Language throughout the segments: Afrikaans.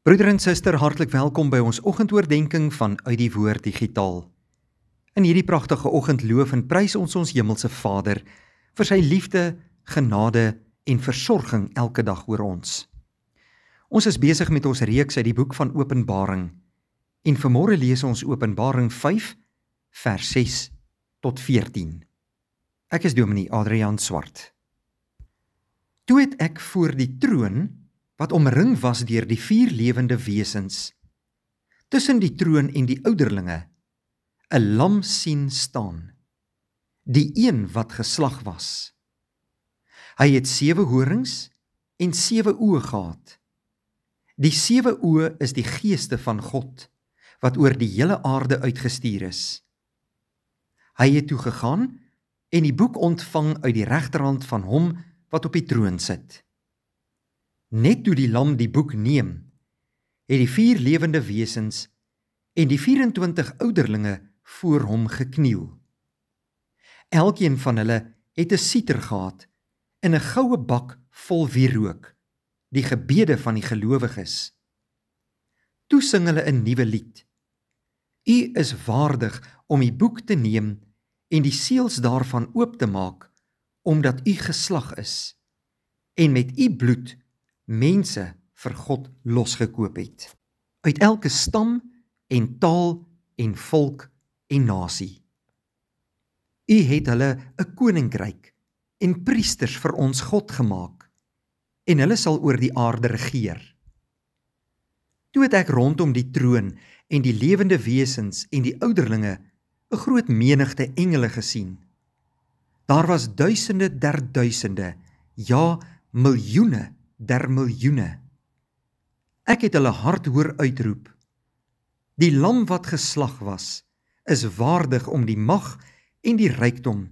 Broeder en suster, hartlik welkom by ons oggendoordenkings van Uit die Woord Digitaal. In hierdie pragtige oggend loof en prys ons hemelse Vader vir sy liefde, genade en versorging elke dag oor ons. Ons is besig met ons reeks uit die boek van Openbaring en vanmôre lees ons Openbaring 5 vers 6 tot 14. Ek is Dominee Adriaan Swart. Toe het ek voor die troon wat omring was deur die 4 lewende wesens, tussen die troon en die ouderlinge, 'n lam sien staan, die een wat geslag was. Hy het 7 horings en 7 oë gehad. Die 7 oë is die geeste van God, wat oor die hele aarde uitgestuur is. Hy het toe gegaan en die boek ontvang uit die regterhand van hom wat op die troon sit. Net toe die lam die boek neem, het die 4 lewende wesens en die 24 ouderlinge voor hom gekniel. Elkeen van hulle het 'n siter gehad en 'n goue bak vol wierook, die gebede van die gelowiges. Toe sing hulle 'n nuwe lied. U is waardig om die boek te neem en die seels daarvan oop te maak, omdat u geslag is, en met u bloed mense vir God losgekoop het, uit elke stam en taal en volk en nasie. U het hulle 'n koninkryk en priesters vir ons God gemaak, en hulle sal oor die aarde regeer. Toe het ek rondom die troon en die lewende wesens en die ouderlinge 'n groot menigte engele gesien. Daar was duisende der duisende, ja, miljoene der miljoene. Ek het hulle hard hoor uitroep: Die lam wat geslag was, is waardig om die mag en die rykdom,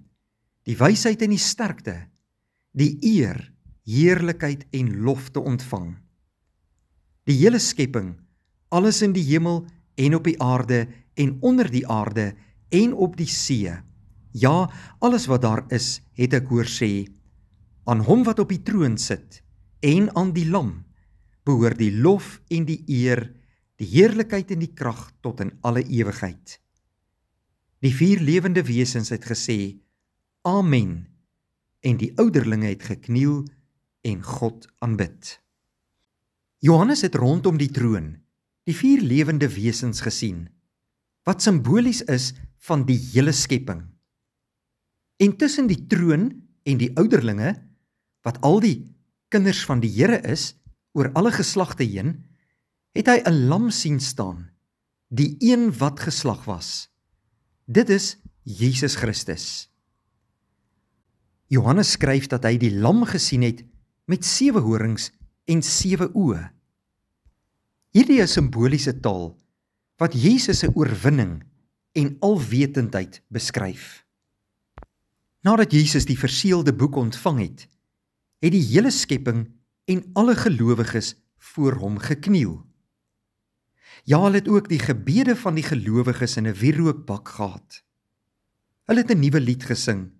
die wysheid en die sterkte, die eer, heerlikheid en lof te ontvang. Die hele skepping, alles in die hemel en op die aarde en onder die aarde en op die see, ja, alles wat daar is, het ek hoor sê, aan hom wat op die troon sit, en aan die lam, behoort die lof en die eer, die heerlikheid en die krag tot in alle ewigheid. Die 4 lewende wesens het gesê, Amen, en die ouderlinge het gekniel en God aanbid. Johannes het rondom die troon die 4 lewende wesens gesien, wat simbolies is van die hele skepping. En tussen die troon en die ouderlinge, wat al die kinders van die Here is, oor alle geslagte heen, het hy 'n lam sien staan, die een wat geslag was. Dit is Jesus Christus. Johannes skryf dat hy die lam gesien het met 7 horings en 7 oë. Hierdie is simboliese taal, wat Jesus se oorwinning en alwetendheid beskryf. Nadat Jesus die verseelde boek ontvang het, het die hele skepping en alle gelowiges voor hom gekniel. Ja, hulle het ook die gebede van die gelowiges in 'n wierookbak gehad. Hulle het 'n nuwe lied gesing.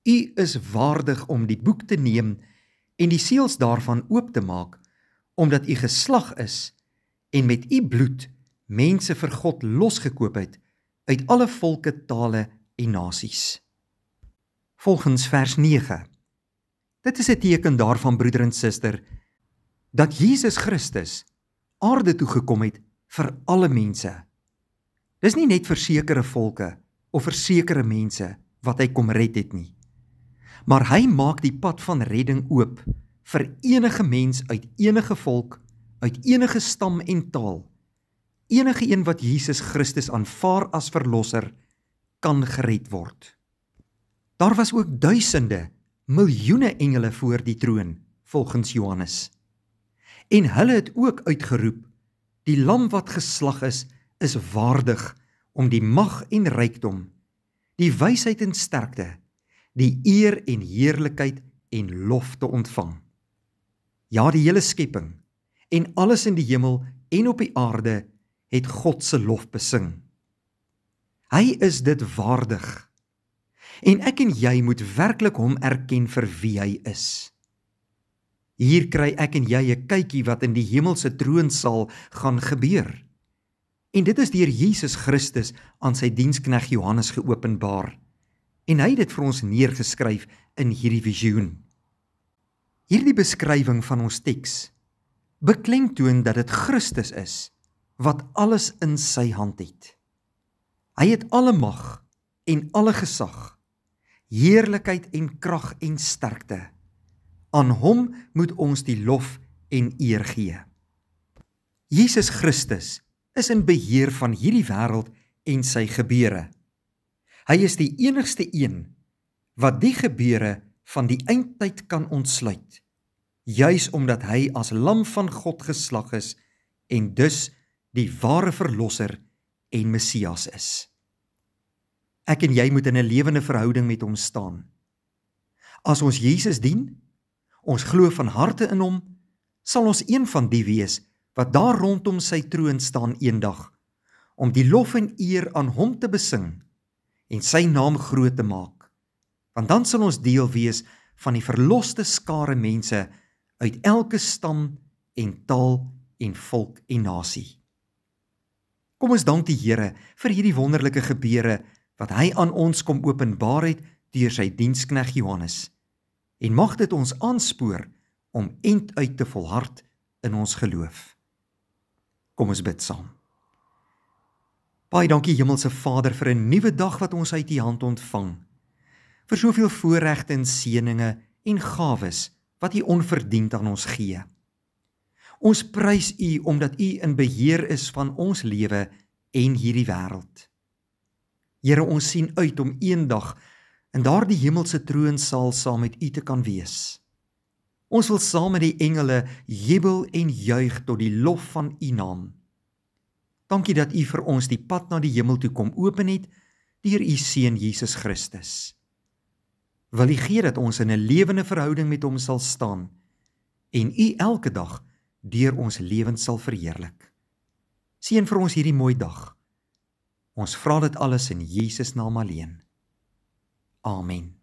U is waardig om die boek te neem en die seels daarvan oop te maak, omdat u geslag is en met u bloed mense vir God losgekoop het uit alle volke, tale en nasies. Volgens vers 9. Dit is 'n teken daarvan, broeder en suster, dat Jesus Christus aarde toe gekom het vir alle mense. Dis nie net vir sekere volke of vir sekere mense wat hy kom red het nie. Maar hy maak die pad van redding oop vir enige mens uit enige volk, uit enige stam en taal. Enige een wat Jesus Christus aanvaar as verlosser, kan gered word. Daar was ook duisende, miljoene engele voor die troon, volgens Johannes. En hulle het ook uitgeroep, die lam wat geslag is waardig om die mag en rykdom, die wysheid en sterkte, die eer en heerlikheid en lof te ontvang. Ja, die hele skepping en alles in die hemel en op die aarde het God se lof besing. Hy is dit waardig. En ek en jy moet werklik hom erken vir wie hy is. Hier kry ek en jy 'n kykie wat in die hemelse troonsaal gaan gebeur. En dit is deur Jesus Christus aan sy diensknegt Johannes geopenbaar. En hy het dit vir ons neergeskryf in hierdie visioen. Hierdie beskrywing van ons teks beklemtoon dat dit Christus is wat alles in sy hand het. Hy het alle mag en alle gesag, heerlikheid en krag en sterkte. Aan hom moet ons die lof en eer gee. Jesus Christus is in beheer van hierdie wêreld en sy gebeure. Hy is die enigste een wat die gebeure van die eindtyd kan ontsluit, juis omdat hy as lam van God geslag is en dus die ware verlosser en Messias is. Ek en jy moet in 'n lewende verhouding met hom staan. As ons Jesus dien, ons glo van harte in hom, sal ons een van die wees wat daar rondom sy troon staan eendag, om die lof en eer aan hom te besing en sy naam groot te maak. Want dan sal ons deel wees van die verloste skare mense uit elke stam en taal en volk en nasie. Kom ons dank die Here vir hierdie wonderlike gebeure wat hy aan ons kom openbaar het deur sy diensknegt Johannes. En mag dit ons aanspoor om enduit te volhard in ons geloof. Kom ons bid saam. Baie dankie Hemelse Vader vir 'n nuwe dag wat ons uit U hand ontvang. Vir soveel voorregte en seëninge en gawes wat U onverdiend aan ons gee. Ons prys U omdat U in beheer is van ons lewe en hierdie wêreld. Here, ons sien uit om eendag in daardie hemelse troonsaal saam met U te kan wees. Ons wil saam met die engele jubel en juig tot die lof van U naam. Dankie dat U vir ons die pad na die hemel toe kom open het deur U seun Jesus Christus. Wil U gee dat ons in 'n lewende verhouding met hom sal staan en U elke dag deur ons lewens sal verheerlik. Seën vir ons hierdie mooi dag. Ons vra dit alles in Jesus naam alleen. Amen.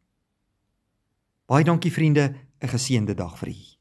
Baie dankie vriende, 'n geseënde dag vir u.